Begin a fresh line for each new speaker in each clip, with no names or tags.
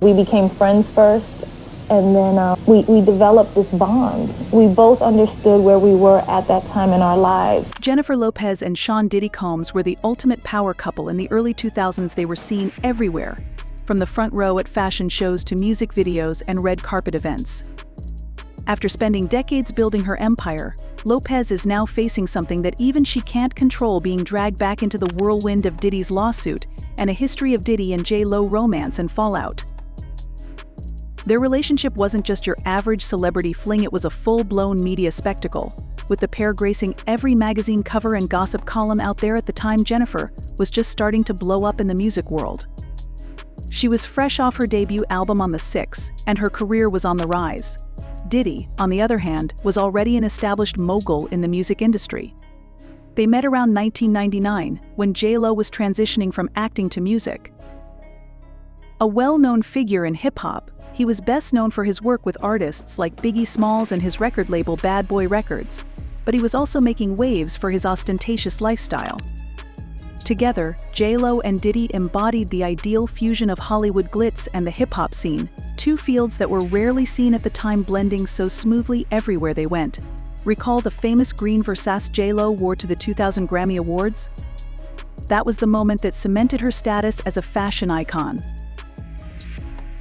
We became friends first, and then we developed this bond. We both understood where we were at that time in our lives.
Jennifer Lopez and Sean Diddy Combs were the ultimate power couple. In the early 2000s, they were seen everywhere, from the front row at fashion shows to music videos and red carpet events. After spending decades building her empire, Lopez is now facing something that even she can't control, being dragged back into the whirlwind of Diddy's lawsuit and a history of Diddy and J.Lo romance and fallout. Their relationship wasn't just your average celebrity fling, it was a full-blown media spectacle, with the pair gracing every magazine cover and gossip column out there. At the time, Jennifer was just starting to blow up in the music world. She was fresh off her debut album On the Six, and her career was on the rise. Diddy, on the other hand, was already an established mogul in the music industry. They met around 1999, when J.Lo was transitioning from acting to music. A well-known figure in hip-hop, he was best known for his work with artists like Biggie Smalls and his record label Bad Boy Records, but he was also making waves for his ostentatious lifestyle. Together, J.Lo and Diddy embodied the ideal fusion of Hollywood glitz and the hip-hop scene, two fields that were rarely seen at the time, blending so smoothly everywhere they went. Recall the famous green Versace J.Lo wore to the 2000 Grammy Awards? That was the moment that cemented her status as a fashion icon.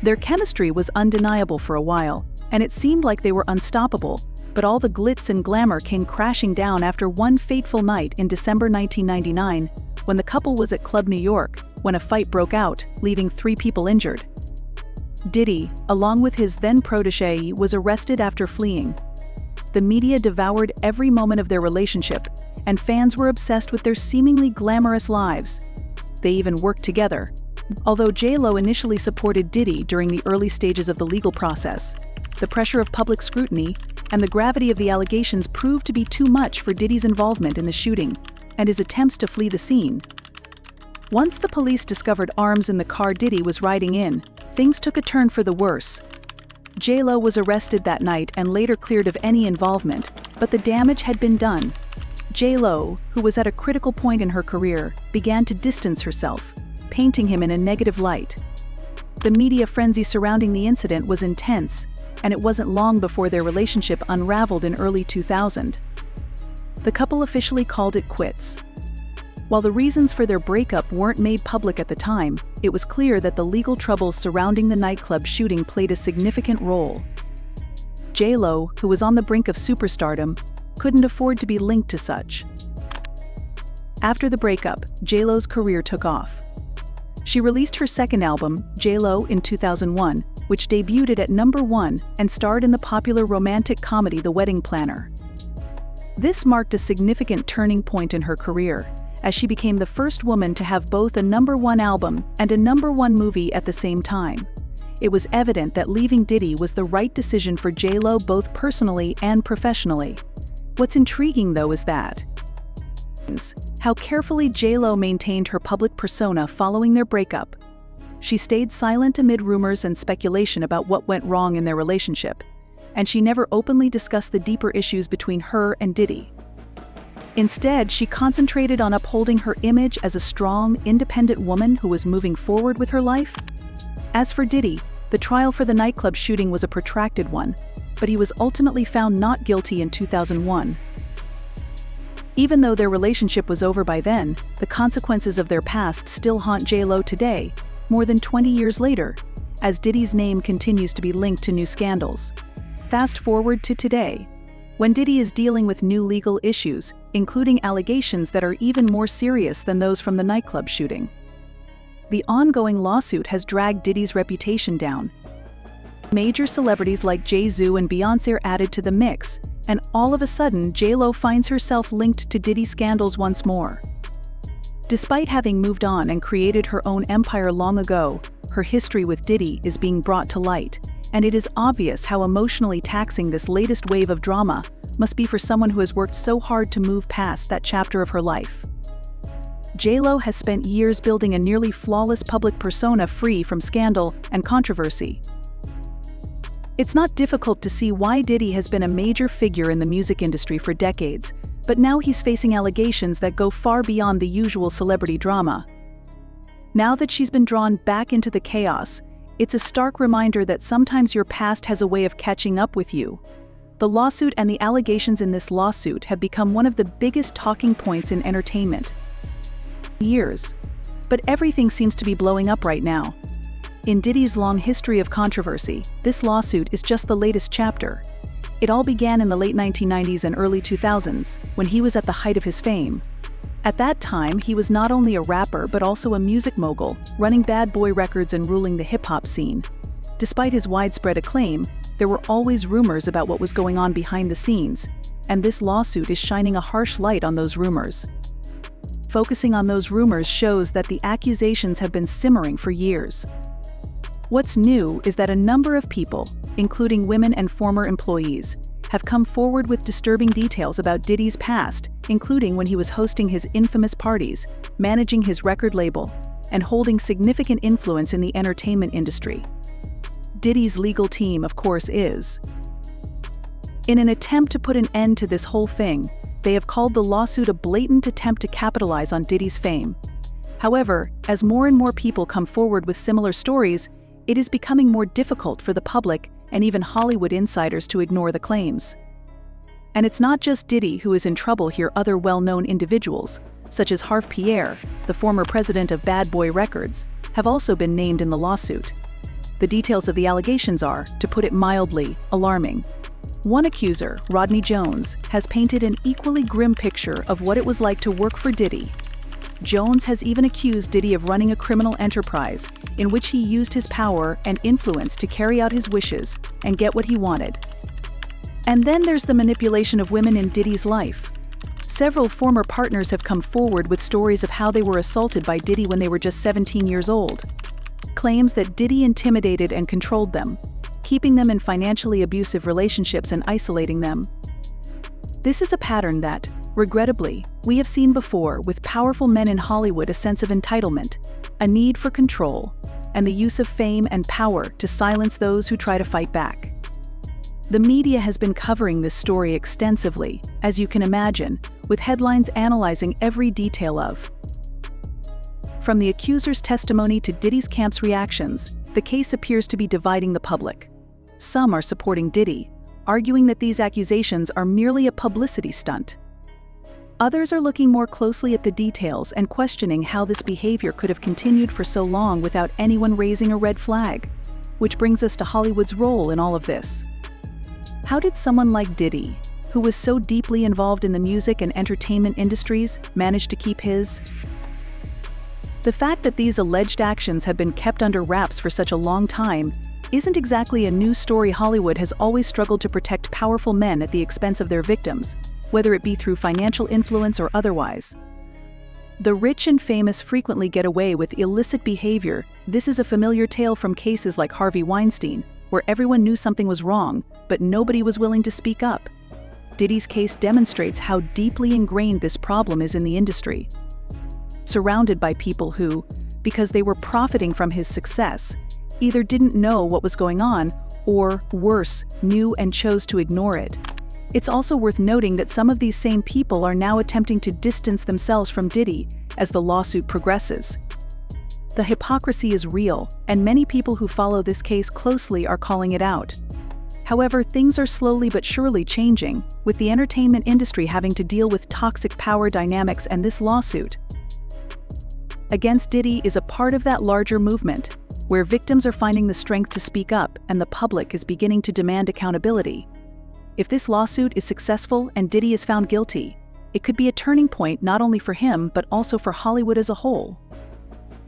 Their chemistry was undeniable for a while, and it seemed like they were unstoppable, but all the glitz and glamour came crashing down after one fateful night in December 1999, when the couple was at Club New York, when a fight broke out, leaving 3 people injured. Diddy, along with his then protégé, was arrested after fleeing. The media devoured every moment of their relationship, and fans were obsessed with their seemingly glamorous lives. They even worked together. Although J.Lo initially supported Diddy during the early stages of the legal process, the pressure of public scrutiny and the gravity of the allegations proved to be too much for Diddy's involvement in the shooting and his attempts to flee the scene. Once the police discovered arms in the car Diddy was riding in, things took a turn for the worse. J.Lo was arrested that night and later cleared of any involvement, but the damage had been done. J.Lo, who was at a critical point in her career, began to distance herself, painting him in a negative light. The media frenzy surrounding the incident was intense, and it wasn't long before their relationship unraveled in early 2000. The couple officially called it quits. While the reasons for their breakup weren't made public at the time, it was clear that the legal troubles surrounding the nightclub shooting played a significant role. J.Lo, who was on the brink of superstardom, couldn't afford to be linked to such. After the breakup, J.Lo's career took off. She released her second album, J.Lo, in 2001, which debuted at #1 and starred in the popular romantic comedy The Wedding Planner. This marked a significant turning point in her career, as she became the first woman to have both a #1 album and a #1 movie at the same time. It was evident that leaving Diddy was the right decision for J.Lo, both personally and professionally. What's intriguing, though, is how carefully J.Lo maintained her public persona following their breakup. She stayed silent amid rumors and speculation about what went wrong in their relationship, and she never openly discussed the deeper issues between her and Diddy. Instead, she concentrated on upholding her image as a strong, independent woman who was moving forward with her life. As for Diddy, the trial for the nightclub shooting was a protracted one, but he was ultimately found not guilty in 2001. Even though their relationship was over by then, the consequences of their past still haunt J.Lo today, more than 20 years later, as Diddy's name continues to be linked to new scandals. Fast forward to today, when Diddy is dealing with new legal issues, including allegations that are even more serious than those from the nightclub shooting. The ongoing lawsuit has dragged Diddy's reputation down. Major celebrities like Jay-Z and Beyonce are added to the mix, and all of a sudden, J.Lo finds herself linked to Diddy scandals once more. Despite having moved on and created her own empire long ago, her history with Diddy is being brought to light, and it is obvious how emotionally taxing this latest wave of drama must be for someone who has worked so hard to move past that chapter of her life. J.Lo has spent years building a nearly flawless public persona free from scandal and controversy. It's not difficult to see why Diddy has been a major figure in the music industry for decades, but now he's facing allegations that go far beyond the usual celebrity drama. Now that she's been drawn back into the chaos, It's a stark reminder that sometimes your past has a way of catching up with you. The lawsuit and the allegations in this lawsuit have become one of the biggest talking points in entertainment. Years. But everything seems to be blowing up right now. In Diddy's long history of controversy, this lawsuit is just the latest chapter. It all began in the late 1990s and early 2000s, when he was at the height of his fame. At that time, he was not only a rapper but also a music mogul, running Bad Boy Records and ruling the hip-hop scene. Despite his widespread acclaim, there were always rumors about what was going on behind the scenes, and this lawsuit is shining a harsh light on those rumors. Focusing on those rumors shows that the accusations have been simmering for years. What's new is that a number of people, including women and former employees, have come forward with disturbing details about Diddy's past, including when he was hosting his infamous parties, managing his record label, and holding significant influence in the entertainment industry. Diddy's legal team, of course, is. In an attempt to put an end to this whole thing, they have called the lawsuit a blatant attempt to capitalize on Diddy's fame. However, as more and more people come forward with similar stories, it is becoming more difficult for the public and even Hollywood insiders to ignore the claims. And it's not just Diddy who is in trouble here. Other well-known individuals, such as Harve Pierre, the former president of Bad Boy Records, have also been named in the lawsuit. The details of the allegations are, to put it mildly, alarming. One accuser, Rodney Jones, has painted an equally grim picture of what it was like to work for Diddy. Jones has even accused Diddy of running a criminal enterprise in which he used his power and influence to carry out his wishes and get what he wanted. And then there's the manipulation of women in Diddy's life. Several former partners have come forward with stories of how they were assaulted by Diddy when they were just 17 years old. Claims that Diddy intimidated and controlled them, keeping them in financially abusive relationships and isolating them. This is a pattern that, regrettably, we have seen before with powerful men in Hollywood: a sense of entitlement, a need for control, and the use of fame and power to silence those who try to fight back. The media has been covering this story extensively, as you can imagine, with headlines analyzing every detail of. From the accuser's testimony to Diddy's camp's reactions, the case appears to be dividing the public. Some are supporting Diddy, arguing that these accusations are merely a publicity stunt. Others are looking more closely at the details and questioning how this behavior could have continued for so long without anyone raising a red flag. Which brings us to Hollywood's role in all of this. How did someone like Diddy, who was so deeply involved in the music and entertainment industries, manage to keep his? The fact that these alleged actions have been kept under wraps for such a long time isn't exactly a new story. Hollywood has always struggled to protect powerful men at the expense of their victims, whether it be through financial influence or otherwise. The rich and famous frequently get away with illicit behavior. This is a familiar tale from cases like Harvey Weinstein, where everyone knew something was wrong, but nobody was willing to speak up. Diddy's case demonstrates how deeply ingrained this problem is in the industry. Surrounded by people who, because they were profiting from his success, either didn't know what was going on, or, worse, knew and chose to ignore it. It's also worth noting that some of these same people are now attempting to distance themselves from Diddy as the lawsuit progresses. The hypocrisy is real, and many people who follow this case closely are calling it out. However, things are slowly but surely changing, with the entertainment industry having to deal with toxic power dynamics, and this lawsuit against Diddy is a part of that larger movement, where victims are finding the strength to speak up and the public is beginning to demand accountability. If this lawsuit is successful and Diddy is found guilty, it could be a turning point not only for him but also for Hollywood as a whole.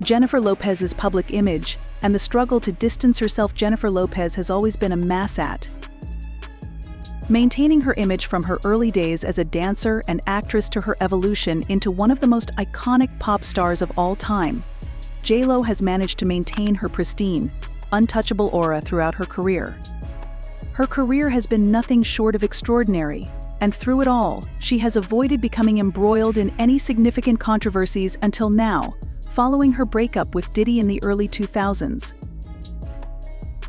Jennifer Lopez's public image and the struggle to distance herself. Jennifer Lopez has always been a mass at maintaining her image from her early days as a dancer and actress to her evolution into one of the most iconic pop stars of all time. J.Lo has managed to maintain her pristine, untouchable aura throughout her career. Her career has been nothing short of extraordinary, and through it all, she has avoided becoming embroiled in any significant controversies until now, following her breakup with Diddy in the early 2000s.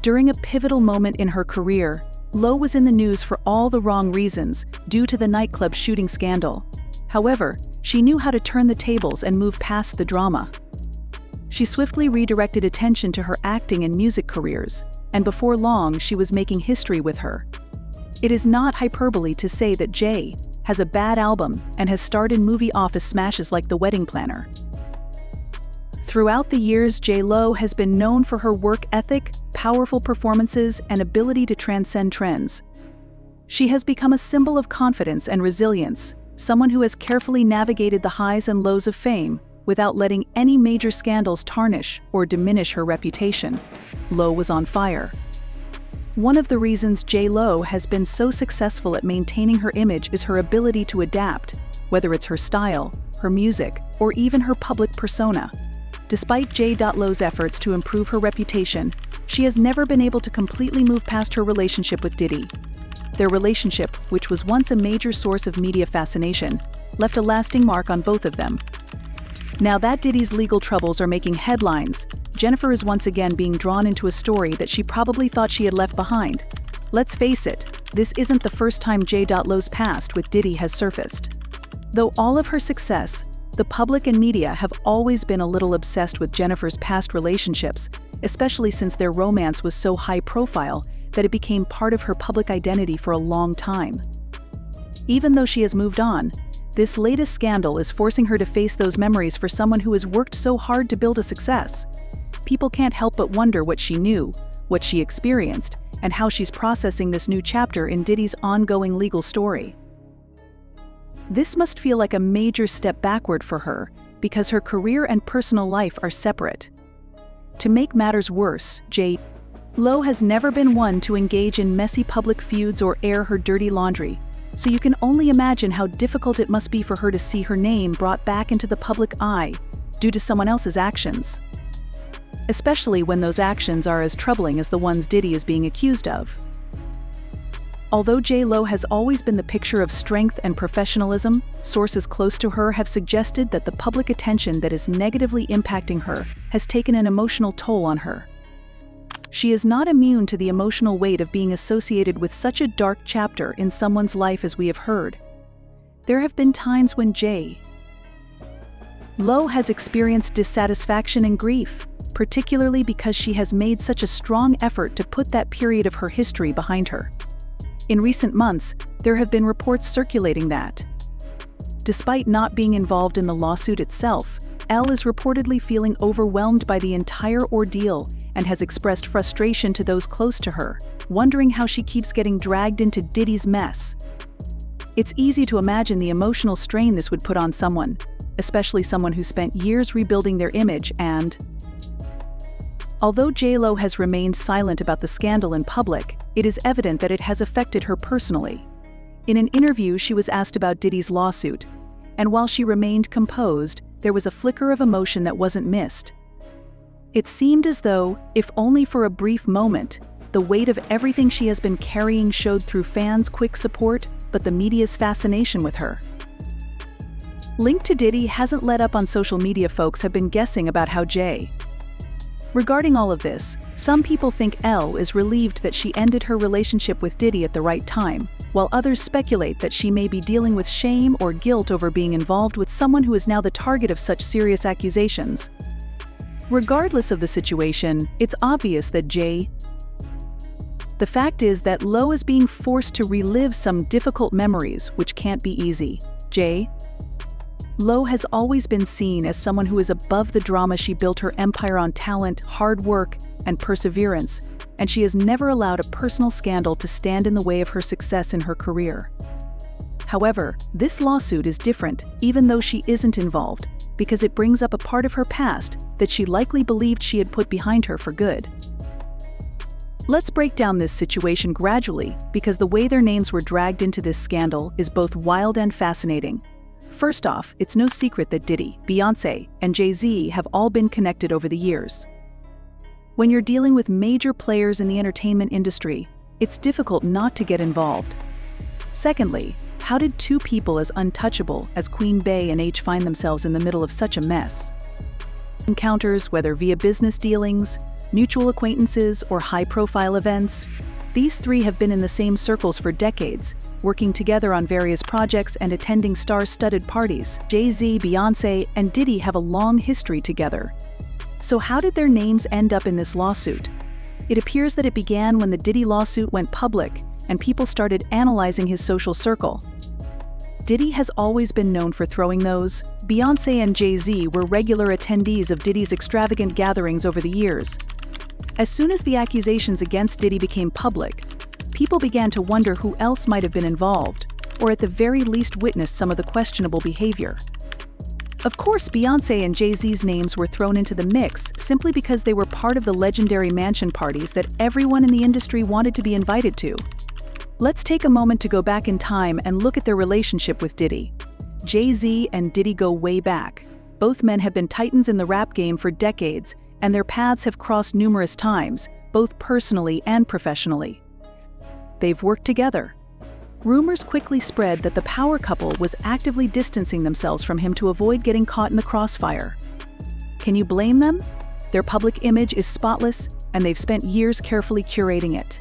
During a pivotal moment in her career, Lo was in the news for all the wrong reasons due to the nightclub shooting scandal. However, she knew how to turn the tables and move past the drama. She swiftly redirected attention to her acting and music careers, and before long she was making history with her. It is not hyperbole to say that J has a bad album and has starred in movie office smashes like The Wedding Planner. Throughout the years, J.Lo has been known for her work ethic, powerful performances, and ability to transcend trends. She has become a symbol of confidence and resilience, someone who has carefully navigated the highs and lows of fame without letting any major scandals tarnish or diminish her reputation. Lo was on fire. One of the reasons J.Lo has been so successful at maintaining her image is her ability to adapt, whether it's her style, her music, or even her public persona. Despite J.Lo's efforts to improve her reputation, she has never been able to completely move past her relationship with Diddy. Their relationship, which was once a major source of media fascination, left a lasting mark on both of them. Now that Diddy's legal troubles are making headlines, Jennifer is once again being drawn into a story that she probably thought she had left behind. Let's face it, this isn't the first time J.Lo's past with Diddy has surfaced. Though all of her success, the public and media have always been a little obsessed with Jennifer's past relationships, especially since their romance was so high profile that it became part of her public identity for a long time. Even though she has moved on, this latest scandal is forcing her to face those memories for someone who has worked so hard to build a success. People can't help but wonder what she knew, what she experienced, and how she's processing this new chapter in Diddy's ongoing legal story. This must feel like a major step backward for her, because her career and personal life are separate. To make matters worse, J.Lo has never been one to engage in messy public feuds or air her dirty laundry, so you can only imagine how difficult it must be for her to see her name brought back into the public eye due to someone else's actions. Especially when those actions are as troubling as the ones Diddy is being accused of. Although J.Lo has always been the picture of strength and professionalism, sources close to her have suggested that the public attention that is negatively impacting her has taken an emotional toll on her. She is not immune to the emotional weight of being associated with such a dark chapter in someone's life as we have heard. There have been times when J.Lo has experienced dissatisfaction and grief, particularly because she has made such a strong effort to put that period of her history behind her. In recent months, there have been reports circulating that, despite not being involved in the lawsuit itself, Elle is reportedly feeling overwhelmed by the entire ordeal and has expressed frustration to those close to her, wondering how she keeps getting dragged into Diddy's mess. It's easy to imagine the emotional strain this would put on someone, especially someone who spent years rebuilding their image and... Although J.Lo has remained silent about the scandal in public, it is evident that it has affected her personally. In an interview, she was asked about Diddy's lawsuit, and while she remained composed, there was a flicker of emotion that wasn't missed. It seemed as though, if only for a brief moment, the weight of everything she has been carrying showed through fans' quick support, but the media's fascination with her. Linked to Diddy hasn't let up on social media. Folks have been guessing about how Regarding all of this, some people think Elle is relieved that she ended her relationship with Diddy at the right time, while others speculate that she may be dealing with shame or guilt over being involved with someone who is now the target of such serious accusations. Regardless of the situation, it's obvious that the fact is that Lo is being forced to relive some difficult memories, which can't be easy. Lo has always been seen as someone who is above the drama. She built her empire on talent, hard work, and perseverance, and she has never allowed a personal scandal to stand in the way of her success in her career. However, this lawsuit is different, even though she isn't involved, because it brings up a part of her past that she likely believed she had put behind her for good. Let's break down this situation gradually, because the way their names were dragged into this scandal is both wild and fascinating. First off, it's no secret that Diddy, Beyonce, and Jay-Z have all been connected over the years. When you're dealing with major players in the entertainment industry, it's difficult not to get involved. Secondly, how did two people as untouchable as Queen Bey and H find themselves in the middle of such a mess? Encounters, whether via business dealings, mutual acquaintances, or high-profile events, these three have been in the same circles for decades, working together on various projects and attending star-studded parties. Jay-Z, Beyonce, and Diddy have a long history together. So how did their names end up in this lawsuit? It appears that it began when the Diddy lawsuit went public and people started analyzing his social circle. Diddy has always been known for throwing those. Beyonce and Jay-Z were regular attendees of Diddy's extravagant gatherings over the years. As soon as the accusations against Diddy became public, people began to wonder who else might have been involved, or at the very least witnessed some of the questionable behavior. Of course, Beyonce and Jay-Z's names were thrown into the mix simply because they were part of the legendary mansion parties that everyone in the industry wanted to be invited to. Let's take a moment to go back in time and look at their relationship with Diddy. Jay-Z and Diddy go way back. Both men have been titans in the rap game for decades, and their paths have crossed numerous times, both personally and professionally. They've worked together. Rumors quickly spread that the power couple was actively distancing themselves from him to avoid getting caught in the crossfire. Can you blame them? Their public image is spotless, and they've spent years carefully curating it.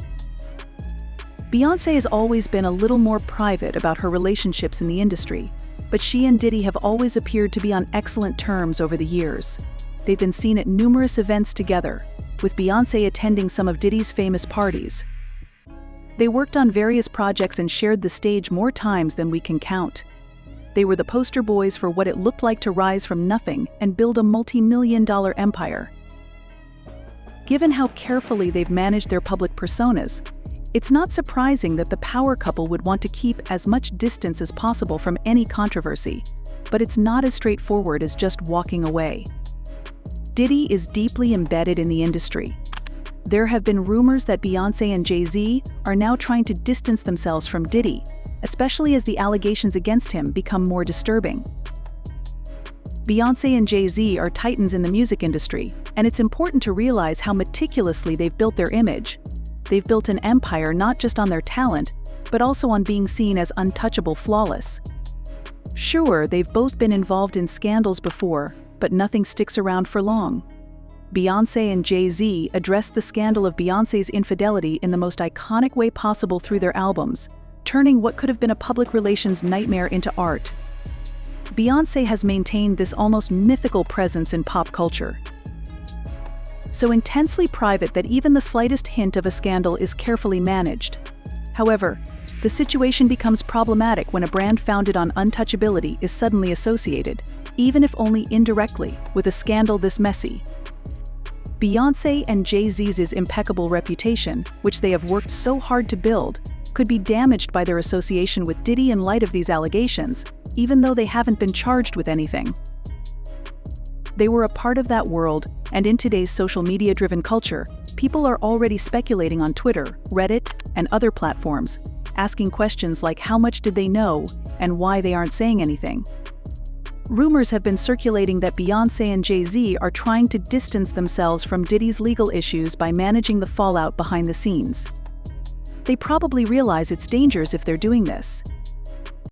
Beyonce has always been a little more private about her relationships in the industry, but she and Diddy have always appeared to be on excellent terms over the years. They've been seen at numerous events together, with Beyonce attending some of Diddy's famous parties. They worked on various projects and shared the stage more times than we can count. They were the poster boys for what it looked like to rise from nothing and build a multi-million-dollar empire. Given how carefully they've managed their public personas, it's not surprising that the power couple would want to keep as much distance as possible from any controversy, but it's not as straightforward as just walking away. Diddy is deeply embedded in the industry. There have been rumors that Beyonce and Jay-Z are now trying to distance themselves from Diddy, especially as the allegations against him become more disturbing. Beyonce and Jay-Z are titans in the music industry, and it's important to realize how meticulously they've built their image. They've built an empire not just on their talent, but also on being seen as untouchable, flawless. Sure, they've both been involved in scandals before, but nothing sticks around for long. Beyonce and Jay-Z addressed the scandal of Beyonce's infidelity in the most iconic way possible through their albums, turning what could have been a public relations nightmare into art. Beyonce has maintained this almost mythical presence in pop culture. So intensely private that even the slightest hint of a scandal is carefully managed. However, the situation becomes problematic when a brand founded on untouchability is suddenly associated, even if only indirectly, with a scandal this messy. Beyonce and Jay-Z's impeccable reputation, which they have worked so hard to build, could be damaged by their association with Diddy in light of these allegations, even though they haven't been charged with anything. They were a part of that world, and in today's social media-driven culture, people are already speculating on Twitter, Reddit, and other platforms, asking questions like how much did they know and why they aren't saying anything. Rumors have been circulating that Beyonce and Jay-Z are trying to distance themselves from Diddy's legal issues by managing the fallout behind the scenes. They probably realize its dangers if they're doing this,